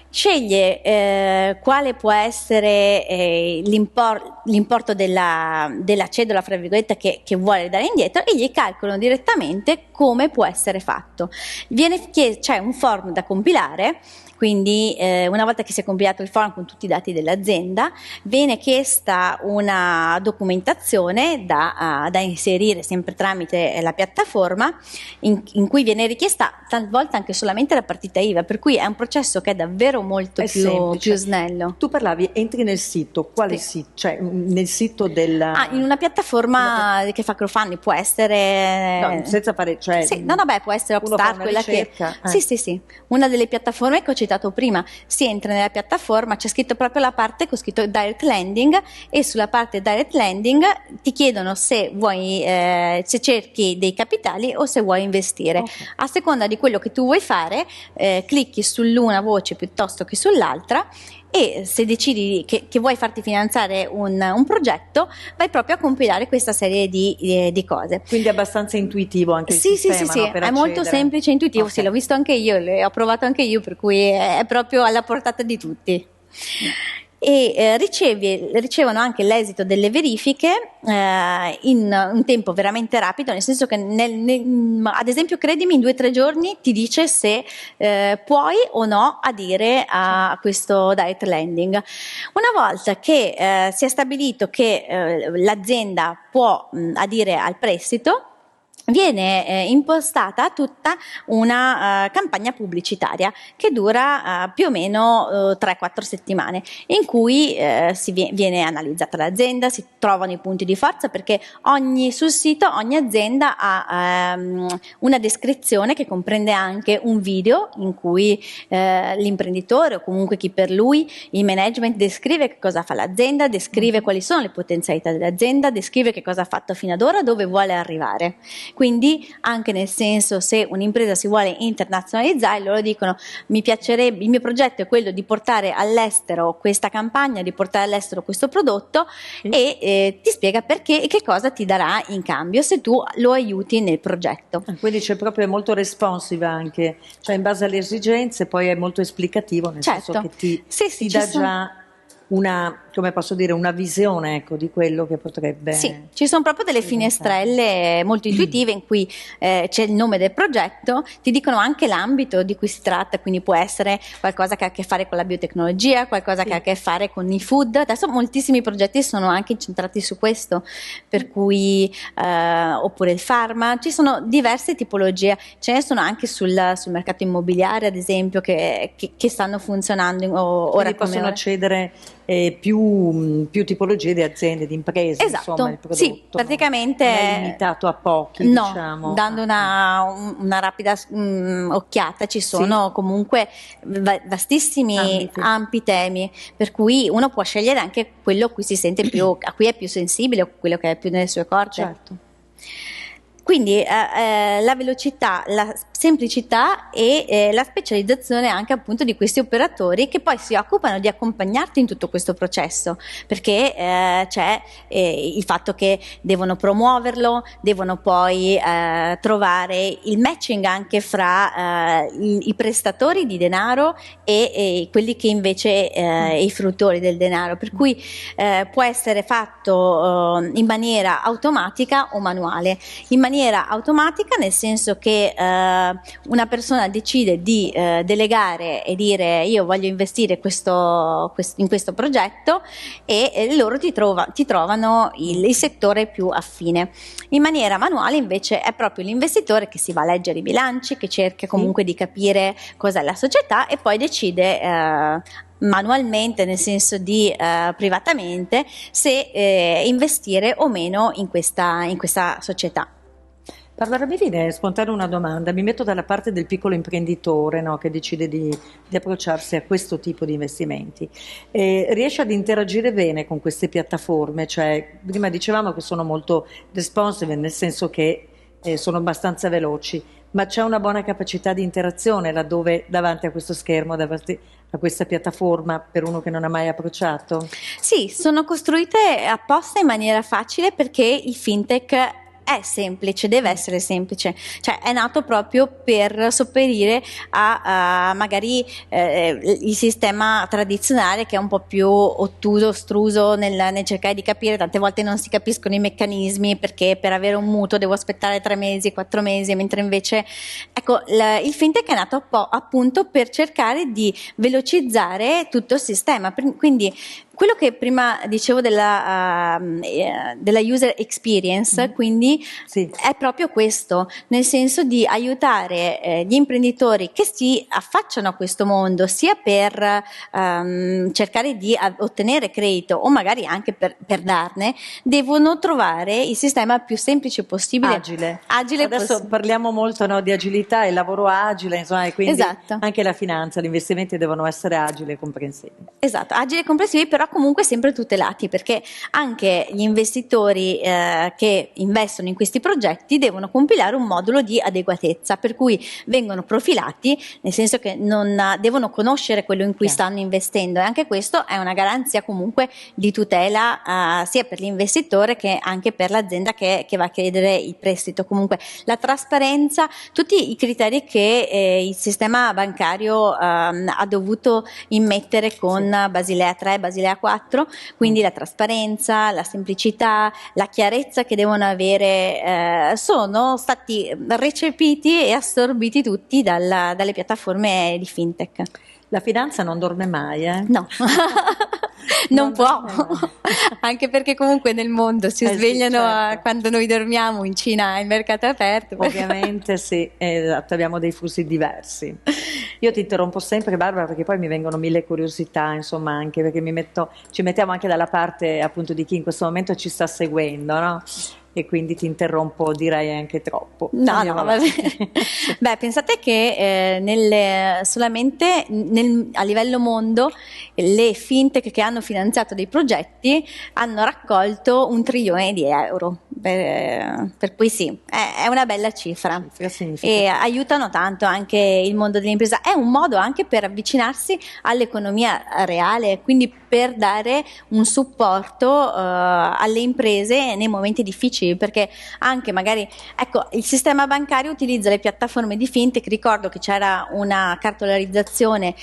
sceglie quale può essere l'importo della cedola, fra virgolette, che vuole dare indietro, e gli calcolano direttamente come può essere fatto. C'è un form da compilare. Quindi una volta che si è compilato il form con tutti i dati dell'azienda, viene chiesta una documentazione da inserire sempre tramite la piattaforma, in cui viene richiesta talvolta anche solamente la partita IVA, per cui è un processo che è davvero molto più snello. Tu parlavi, entri nel sito, quale sito? Cioè nel sito in una piattaforma che fa crowdfunding, può essere... No, senza fare... Cioè, sì, può essere Upstart, quella ricerca, che... Sì, una delle piattaforme che ho citato prima. Si entra nella piattaforma, c'è scritto proprio la parte con scritto direct lending, e sulla parte direct lending ti chiedono se vuoi se cerchi dei capitali o se vuoi investire. Okay. A seconda di quello che tu vuoi fare, clicchi sull'una voce piuttosto che sull'altra, e se decidi che vuoi farti finanziare un progetto, vai proprio a compilare questa serie di cose. Quindi è abbastanza intuitivo anche il sistema, sì, no, per è molto semplice e intuitivo. Okay. Sì, l'ho visto anche io, l'ho provato anche io, per cui è proprio alla portata di tutti. E ricevono anche l'esito delle verifiche in un tempo veramente rapido, nel senso che ad esempio, credimi, in 2 o 3 giorni ti dice se puoi o no adire a questo direct lending. Una volta che si è stabilito che l'azienda può adire al prestito, viene impostata tutta una campagna pubblicitaria che dura più o meno 3-4 settimane, in cui viene analizzata l'azienda, si trovano i punti di forza, perché sul sito ogni azienda ha una descrizione che comprende anche un video in cui l'imprenditore, o comunque chi per lui, il management, descrive che cosa fa l'azienda, descrive quali sono le potenzialità dell'azienda, descrive che cosa ha fatto fino ad ora, dove vuole arrivare. Quindi anche nel senso, se un'impresa si vuole internazionalizzare, loro dicono: mi piacerebbe, il mio progetto è quello di portare all'estero questa campagna, di portare all'estero questo prodotto, e ti spiega perché e che cosa ti darà in cambio se tu lo aiuti nel progetto. Quindi c'è proprio molto responsive anche, cioè in base alle esigenze, poi è molto esplicativo, nel senso che ti dà già una, come posso dire, una visione, ecco, di quello che potrebbe... Sì, ci sono proprio delle finestrelle molto intuitive in cui c'è il nome del progetto, ti dicono anche l'ambito di cui si tratta, quindi può essere qualcosa che ha a che fare con la biotecnologia, qualcosa che ha a che fare con i food. Adesso moltissimi progetti sono anche incentrati su questo, per cui oppure il pharma, ci sono diverse tipologie, ce ne sono anche sul mercato immobiliare, ad esempio, che stanno funzionando ora. Quindi possono accedere più tipologie di aziende, di imprese, esatto, insomma, il prodotto. Sì, praticamente non è limitato a pochi, no, diciamo. Dando una rapida occhiata, ci sono comunque vastissimi ampi temi, per cui uno può scegliere anche quello a cui si sente a cui è più sensibile, o quello che è più nelle sue corde. Certo. Quindi la velocità, la semplicità e la specializzazione anche appunto di questi operatori, che poi si occupano di accompagnarti in tutto questo processo, perché c'è il fatto che devono promuoverlo, devono poi trovare il matching anche fra i prestatori di denaro e quelli che invece i fruttori del denaro, per cui può essere fatto in maniera automatica o manuale. In maniera automatica nel senso che una persona decide di delegare e dire: io voglio investire in questo progetto, e loro ti trovano il settore più affine. In maniera manuale invece è proprio l'investitore che si va a leggere i bilanci, che cerca comunque di capire cos'è la società, e poi decide manualmente, nel senso di privatamente, se investire o meno in questa società. Barbara, mi viene spontanea una domanda, mi metto dalla parte del piccolo imprenditore, no, che decide di approcciarsi a questo tipo di investimenti. Riesce ad interagire bene con queste piattaforme? Cioè, prima dicevamo che sono molto responsive, nel senso che sono abbastanza veloci, ma c'è una buona capacità di interazione laddove davanti a questo schermo, davanti a questa piattaforma, per uno che non ha mai approcciato? Sì, sono costruite apposta in maniera facile perché il fintech è semplice, deve essere semplice, cioè è nato proprio per sopperire a magari il sistema tradizionale che è un po' più ottuso, ostruso nel cercare di capire, tante volte non si capiscono i meccanismi perché per avere un mutuo devo aspettare 3 mesi, 4 mesi, mentre invece ecco il fintech è nato appunto per cercare di velocizzare tutto il sistema, quindi quello che prima dicevo della user experience, quindi Sì. è proprio questo, nel senso di aiutare gli imprenditori che si affacciano a questo mondo, sia per cercare di ottenere credito o magari anche per darne, devono trovare il sistema più semplice possibile. Agile. Adesso parliamo molto, no, di agilità e lavoro agile, insomma, e quindi esatto. Anche la finanza, gli investimenti devono essere agili e comprensivi. Esatto, agili e comprensivi, però comunque sempre tutelati, perché anche gli investitori che investono in questi progetti devono compilare un modulo di adeguatezza, per cui vengono profilati, nel senso che non devono conoscere quello in cui stanno investendo, e anche questo è una garanzia comunque di tutela sia per l'investitore che anche per l'azienda che va a chiedere il prestito. Comunque la trasparenza, tutti i criteri che il sistema bancario ha dovuto immettere con Basilea 3, Basilea 4, quindi la trasparenza, la semplicità, la chiarezza che devono avere sono stati recepiti e assorbiti tutti dalle piattaforme di fintech. La finanza non dorme mai, eh? No. Non può, anche perché comunque nel mondo si svegliano certo. Quando noi dormiamo, in Cina il mercato è aperto. Ovviamente sì, esatto, abbiamo dei flussi diversi. Io ti interrompo sempre, Barbara, perché poi mi vengono mille curiosità, insomma, anche perché ci mettiamo anche dalla parte appunto di chi in questo momento ci sta seguendo, no? E quindi ti interrompo, direi anche troppo. No, vabbè. Beh, pensate che solamente a livello mondo le fintech che hanno finanziato dei progetti hanno raccolto 1 trilione di euro, per cui sì, è una bella cifra e aiutano tanto anche il mondo dell'impresa. È un modo anche per avvicinarsi all'economia reale, quindi per dare un supporto alle imprese nei momenti difficili, perché anche magari, ecco, il sistema bancario utilizza le piattaforme di fintech. Ricordo che c'era una cartolarizzazione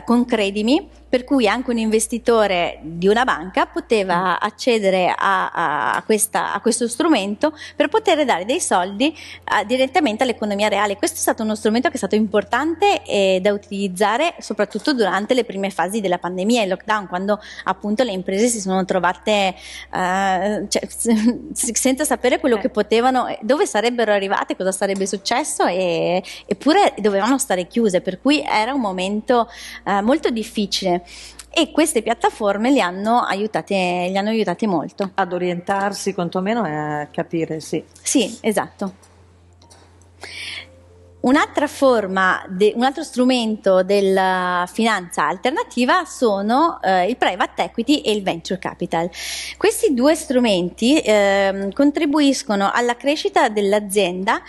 con Credimi, per cui anche un investitore di una banca poteva accedere a questo strumento per poter dare dei soldi direttamente all'economia reale. Questo è stato uno strumento che è stato importante da utilizzare soprattutto durante le prime fasi della pandemia e il lockdown, quando appunto le imprese si sono trovate senza sapere quello che potevano, dove sarebbero arrivate, cosa sarebbe successo, eppure dovevano stare chiuse, per cui era un momento molto difficile. E queste piattaforme li hanno aiutati molto. Ad orientarsi, quantomeno, e a capire, sì. Sì, esatto. Un'altra forma, un altro strumento della finanza alternativa sono il private equity e il venture capital. Questi due strumenti contribuiscono alla crescita dell'azienda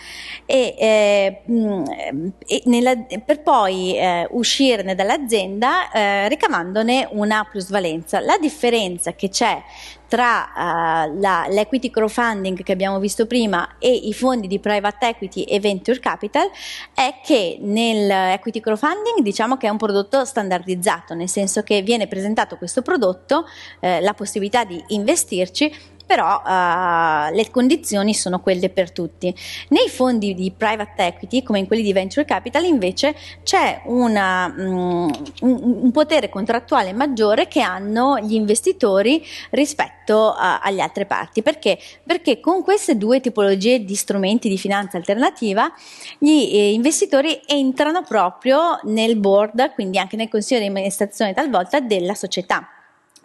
per poi uscirne dall'azienda ricavandone una plusvalenza. La differenza che c'è tra l'equity crowdfunding che abbiamo visto prima e i fondi di private equity e venture capital è che nell'equity crowdfunding diciamo che è un prodotto standardizzato, nel senso che viene presentato questo prodotto, la possibilità di investirci, però le condizioni sono quelle per tutti. Nei fondi di private equity, come in quelli di venture capital, invece c'è un potere contrattuale maggiore che hanno gli investitori rispetto alle altre parti. Perché? Perché con queste due tipologie di strumenti di finanza alternativa gli investitori entrano proprio nel board, quindi anche nel consiglio di amministrazione talvolta della società.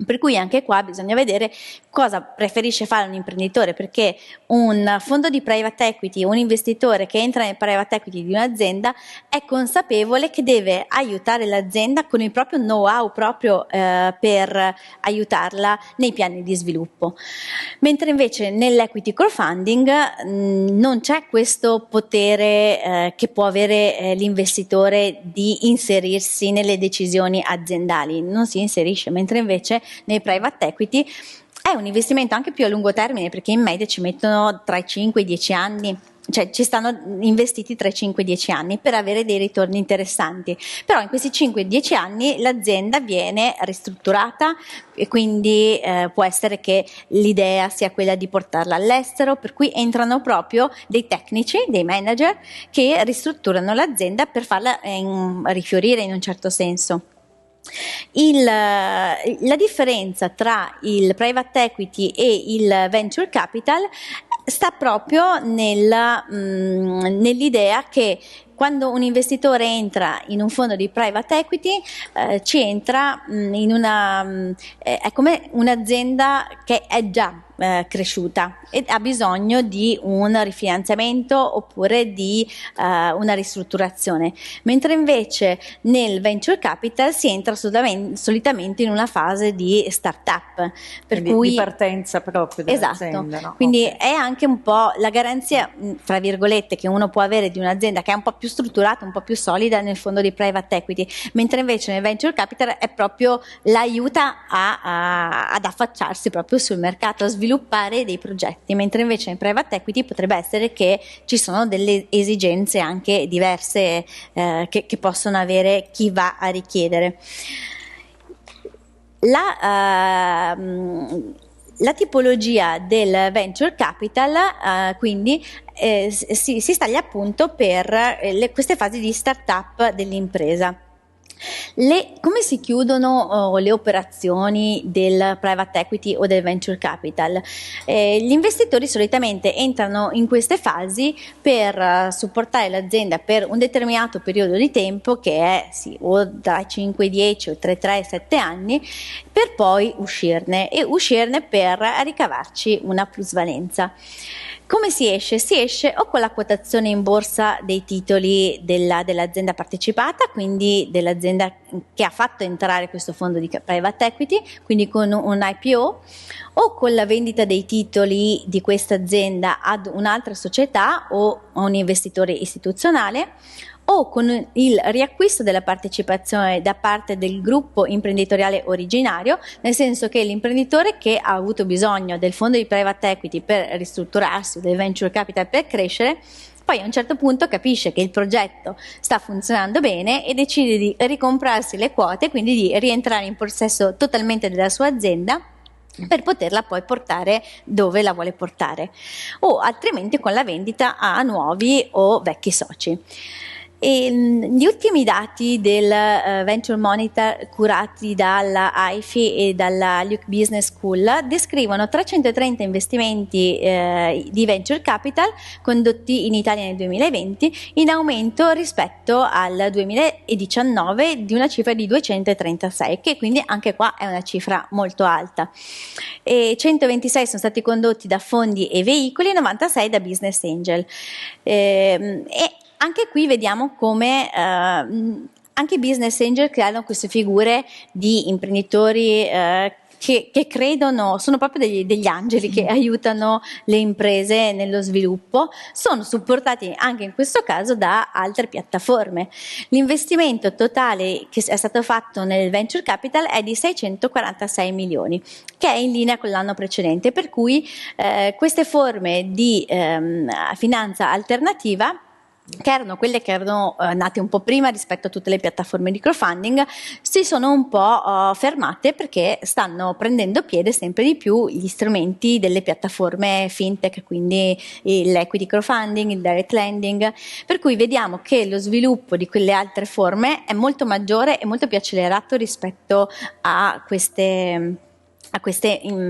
Per cui anche qua bisogna vedere cosa preferisce fare un imprenditore, perché un fondo di private equity, un investitore che entra nel private equity di un'azienda è consapevole che deve aiutare l'azienda con il proprio know-how proprio per aiutarla nei piani di sviluppo. Mentre invece nell'equity crowdfunding non c'è questo potere che può avere l'investitore di inserirsi nelle decisioni aziendali, non si inserisce, mentre invece nei private equity è un investimento anche più a lungo termine, perché in media ci mettono tra i 5 e i 10 anni, cioè ci stanno investiti tra i 5 e i 10 anni per avere dei ritorni interessanti, però in questi 5-10 anni l'azienda viene ristrutturata e quindi può essere che l'idea sia quella di portarla all'estero, per cui entrano proprio dei tecnici, dei manager che ristrutturano l'azienda per farla rifiorire in un certo senso. La differenza tra il private equity e il venture capital sta proprio nell'idea che quando un investitore entra in un fondo di private equity ci entra in è come un'azienda che è già cresciuta e ha bisogno di un rifinanziamento oppure di una ristrutturazione, mentre invece nel venture capital si entra solitamente in una fase di start-up, per cui di partenza proprio dell'azienda. Esatto, no? quindi Okay. è anche un po' la garanzia, fra virgolette, che uno può avere di un'azienda che è un po' più strutturata, un po' più solida nel fondo di private equity, mentre invece nel venture capital è proprio l'aiuta ad affacciarsi proprio sul mercato, a sviluppare dei progetti, mentre invece nel private equity potrebbe essere che ci sono delle esigenze anche diverse che possono avere chi va a richiedere. La tipologia del venture capital quindi si staglia appunto per queste fasi di start-up dell'impresa. Come si chiudono le operazioni del private equity o del venture capital? Gli investitori solitamente entrano in queste fasi per supportare l'azienda per un determinato periodo di tempo, che è o tra 5 e 10 o tra 3 e 7 anni, per poi uscirne per ricavarci una plusvalenza. Come si esce? Si esce o con la quotazione in borsa dei titoli dell'azienda partecipata, quindi dell'azienda che ha fatto entrare questo fondo di private equity, quindi con un IPO, o con la vendita dei titoli di questa azienda ad un'altra società o a un investitore istituzionale, o con il riacquisto della partecipazione da parte del gruppo imprenditoriale originario, nel senso che l'imprenditore che ha avuto bisogno del fondo di private equity per ristrutturarsi, del venture capital per crescere, poi a un certo punto capisce che il progetto sta funzionando bene e decide di ricomprarsi le quote, quindi di rientrare in possesso totalmente della sua azienda per poterla poi portare dove la vuole portare, o altrimenti con la vendita a nuovi o vecchi soci. E gli ultimi dati del Venture Monitor curati dalla AIFI e dalla Luke Business School descrivono 330 investimenti di venture capital condotti in Italia nel 2020, in aumento rispetto al 2019 di una cifra di 236, che quindi anche qua è una cifra molto alta. E 126 sono stati condotti da fondi e veicoli, 96 da business angel. E anche qui vediamo come anche i business angel creano queste figure di imprenditori che credono, sono proprio degli angeli che aiutano le imprese nello sviluppo, sono supportati anche in questo caso da altre piattaforme. L'investimento totale che è stato fatto nel venture capital è di 646 milioni, che è in linea con l'anno precedente, per cui queste forme di finanza alternativa, che erano quelle che erano nate un po' prima rispetto a tutte le piattaforme di crowdfunding, si sono un po' fermate perché stanno prendendo piede sempre di più gli strumenti delle piattaforme fintech, quindi l'equity crowdfunding, il direct lending, per cui vediamo che lo sviluppo di quelle altre forme è molto maggiore e molto più accelerato rispetto a queste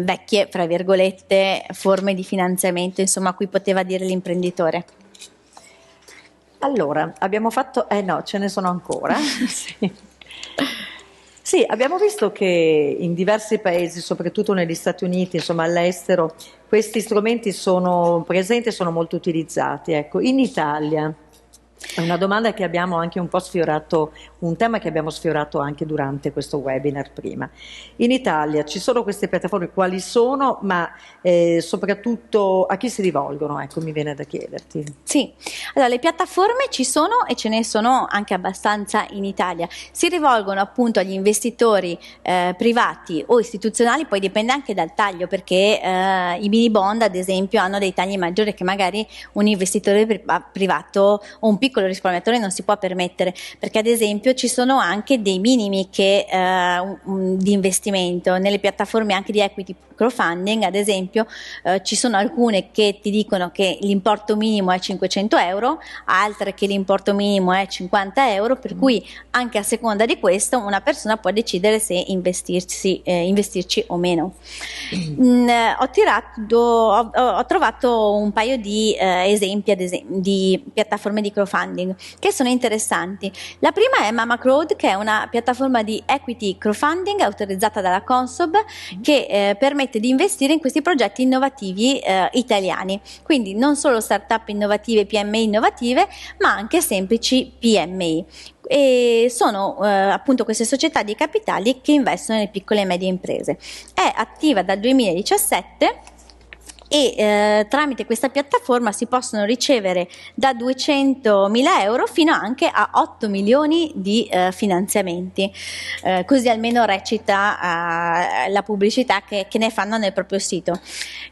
vecchie, fra virgolette, forme di finanziamento, insomma, a cui poteva dire l'imprenditore. Allora, abbiamo fatto... no, ce ne sono ancora. Sì. Sì, abbiamo visto che in diversi paesi, soprattutto negli Stati Uniti, insomma all'estero, questi strumenti sono presenti e sono molto utilizzati. Ecco, in Italia è una domanda che abbiamo anche un po' sfiorato, un tema che abbiamo sfiorato anche durante questo webinar prima. In Italia ci sono queste piattaforme, quali sono, ma soprattutto a chi si rivolgono? Ecco, mi viene da chiederti. Sì, allora le piattaforme ci sono e ce ne sono anche abbastanza in Italia. Si rivolgono appunto agli investitori privati o istituzionali, poi dipende anche dal taglio, perché i mini bond ad esempio hanno dei tagli maggiori che magari un investitore privato o un piccolo risparmiatore non si può permettere, perché ad esempio ci sono anche dei minimi di investimento nelle piattaforme anche di equity crowdfunding. Ad esempio ci sono alcune che ti dicono che l'importo minimo è 500 euro, altre che l'importo minimo è 50 euro, per cui anche a seconda di questo una persona può decidere se investirci o meno. Ho trovato un paio di esempi di piattaforme di crowdfunding che sono interessanti. La prima è Mama Crowd, che è una piattaforma di equity crowdfunding autorizzata dalla Consob, che permette di investire in questi progetti innovativi italiani, quindi non solo start-up innovative, PMI innovative, ma anche semplici PMI. E sono appunto queste società di capitali che investono nelle piccole e medie imprese. È attiva dal 2017 e tramite questa piattaforma si possono ricevere da 200.000 euro fino anche a 8 milioni di finanziamenti, così almeno recita la pubblicità che ne fanno nel proprio sito.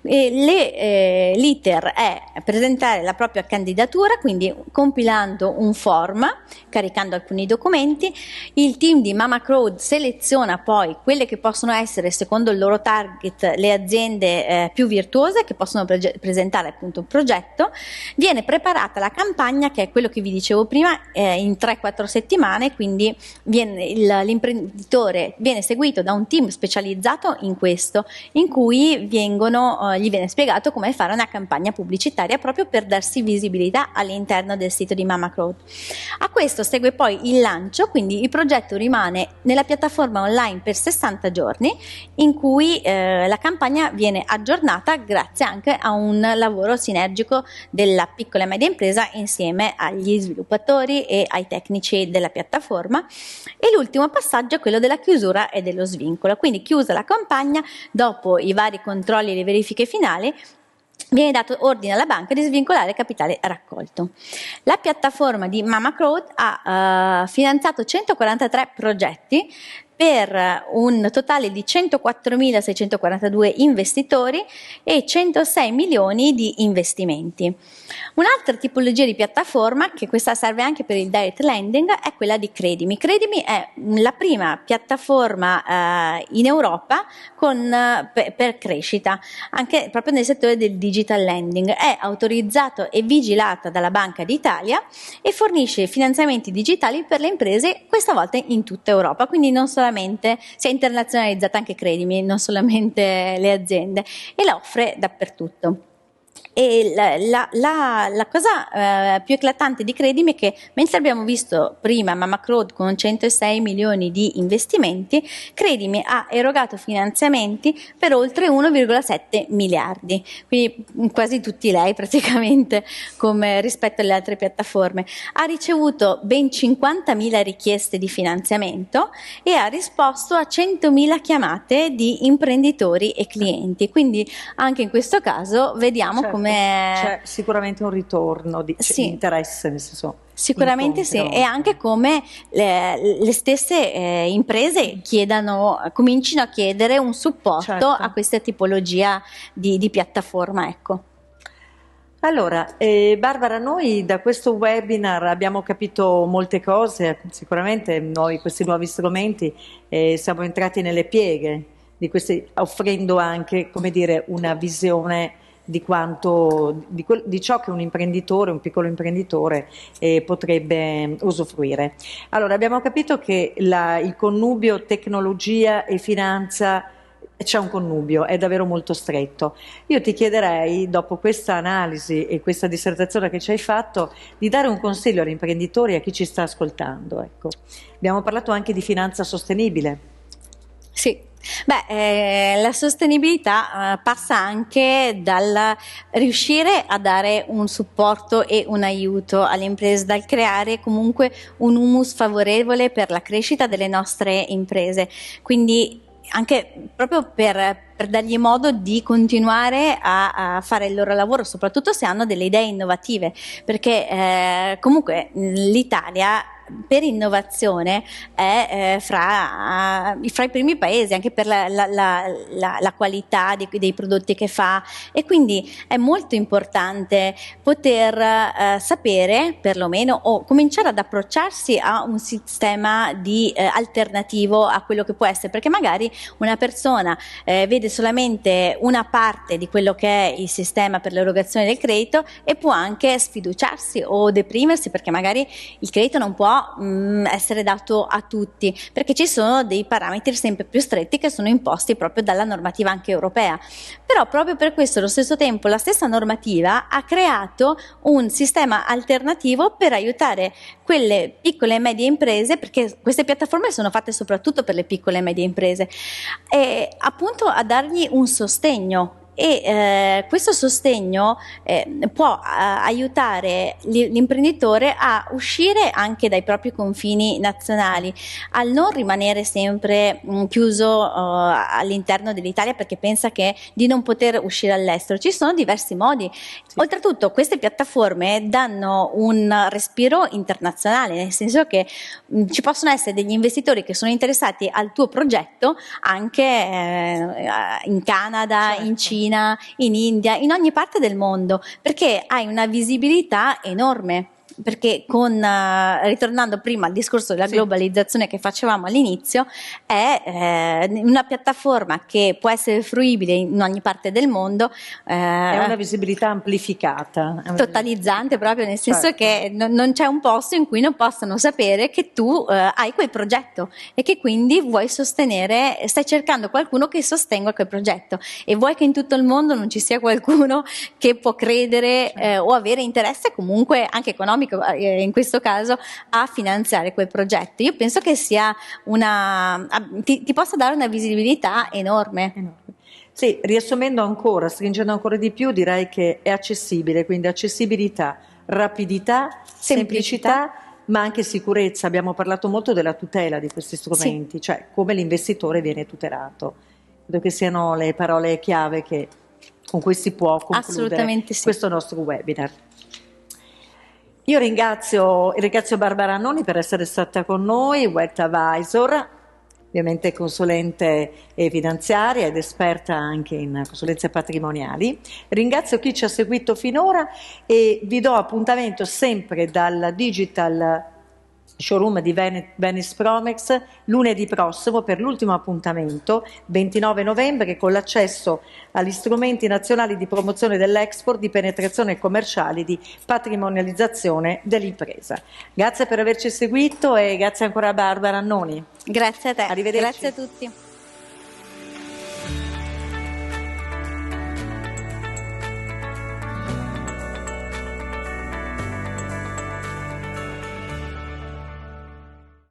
L'iter è presentare la propria candidatura, quindi compilando un form, caricando alcuni documenti. Il team di Mama Crowd seleziona poi quelle che possono essere, secondo il loro target, le aziende più virtuose che possono presentare appunto un progetto. Viene preparata la campagna, che è quello che vi dicevo prima, in 3-4 settimane, quindi l'imprenditore viene seguito da un team specializzato in questo, in cui gli viene spiegato come fare una campagna pubblicitaria proprio per darsi visibilità all'interno del sito di Mama Crowd. A questo segue poi il lancio, quindi il progetto rimane nella piattaforma online per 60 giorni, in cui la campagna viene aggiornata grazie anche a un lavoro sinergico della piccola e media impresa insieme agli sviluppatori e ai tecnici della piattaforma. E l'ultimo passaggio è quello della chiusura e dello svincolo, quindi chiusa la campagna, dopo i vari controlli e le verifiche finali, viene dato ordine alla banca di svincolare il capitale raccolto. La piattaforma di Mama Crowd ha finanziato 143 progetti per un totale di 104.642 investitori e 106 milioni di investimenti. Un'altra tipologia di piattaforma, che questa serve anche per il direct lending, è quella di Credimi. Credimi è la prima piattaforma in Europa per crescita, anche proprio nel settore del digital lending. È autorizzato e vigilata dalla Banca d'Italia e fornisce finanziamenti digitali per le imprese, questa volta in tutta Europa, quindi non solamente si è internazionalizzata anche Credimi, non solamente le aziende, e la offre dappertutto. E la cosa più eclatante di Credimi è che, mentre abbiamo visto prima Mama Crowd con 106 milioni di investimenti, Credimi ha erogato finanziamenti per oltre 1,7 miliardi, quindi quasi tutti lei praticamente, come rispetto alle altre piattaforme. Ha ricevuto ben 50.000 richieste di finanziamento e ha risposto a 100.000 chiamate di imprenditori e clienti, quindi anche in questo caso vediamo come c'è sicuramente un ritorno di interesse, nel senso. Sicuramente sì, e anche come le stesse imprese comincino a chiedere un supporto a questa tipologia di piattaforma, ecco. Allora, Barbara, noi da questo webinar abbiamo capito molte cose, sicuramente questi nuovi strumenti, siamo entrati nelle pieghe di questi, offrendo anche, come dire, una visione di ciò che un imprenditore, un piccolo imprenditore potrebbe usufruire. Allora, abbiamo capito che il connubio tecnologia e finanza c'è un connubio, è davvero molto stretto. Io ti chiederei, dopo questa analisi e questa dissertazione che ci hai fatto, di dare un consiglio agli imprenditori e a chi ci sta ascoltando. Ecco. Abbiamo parlato anche di finanza sostenibile. Sì. La sostenibilità passa anche dal riuscire a dare un supporto e un aiuto alle imprese, dal creare comunque un humus favorevole per la crescita delle nostre imprese. Quindi anche proprio per dargli modo di continuare a fare il loro lavoro, soprattutto se hanno delle idee innovative, perché comunque l'Italia per innovazione è fra i primi paesi, anche per la qualità dei prodotti che fa, e quindi è molto importante poter sapere perlomeno o cominciare ad approcciarsi a un sistema alternativo a quello che può essere, perché magari una persona vede solamente una parte di quello che è il sistema per l'erogazione del credito e può anche sfiduciarsi o deprimersi, perché magari il credito non può essere dato a tutti, perché ci sono dei parametri sempre più stretti che sono imposti proprio dalla normativa anche europea. Però proprio per questo, allo stesso tempo, la stessa normativa ha creato un sistema alternativo per aiutare quelle piccole e medie imprese, perché queste piattaforme sono fatte soprattutto per le piccole e medie imprese, e appunto a dargli un sostegno. E questo sostegno può aiutare l'imprenditore a uscire anche dai propri confini nazionali, a non rimanere sempre chiuso all'interno dell'Italia perché pensa di non poter uscire all'estero. Ci sono diversi modi. Sì. Oltretutto queste piattaforme danno un respiro internazionale, nel senso che ci possono essere degli investitori che sono interessati al tuo progetto anche in Canada, certo, in Cina, in India, in ogni parte del mondo, perché hai una visibilità enorme. Perché ritornando prima al discorso della globalizzazione che facevamo all'inizio, è una piattaforma che può essere fruibile in ogni parte del mondo. È una visibilità amplificata. Totalizzante proprio, nel senso che non c'è un posto in cui non possano sapere che tu hai quel progetto e che quindi vuoi sostenere, stai cercando qualcuno che sostenga quel progetto e vuoi che in tutto il mondo non ci sia qualcuno che può credere o avere interesse comunque anche economico, in questo caso, a finanziare quel progetto. Io penso che sia ti possa dare una visibilità enorme. Sì, riassumendo ancora, stringendo ancora di più, direi che è accessibile, quindi accessibilità, rapidità, semplicità, ma anche sicurezza. Abbiamo parlato molto della tutela di questi strumenti, cioè come l'investitore viene tutelato. Credo che siano le parole chiave con cui si può concludere questo nostro webinar. Io ringrazio Barbara Annoni per essere stata con noi, Wealth Advisor, ovviamente consulente finanziaria ed esperta anche in consulenze patrimoniali. Ringrazio chi ci ha seguito finora e vi do appuntamento sempre dal Digital Showroom di Venice Promex lunedì prossimo per l'ultimo appuntamento, 29 novembre, con l'accesso agli strumenti nazionali di promozione dell'export, di penetrazione commerciali, di patrimonializzazione dell'impresa. Grazie per averci seguito e grazie ancora a Barbara Annoni. Grazie a te. Arrivederci. Grazie a tutti.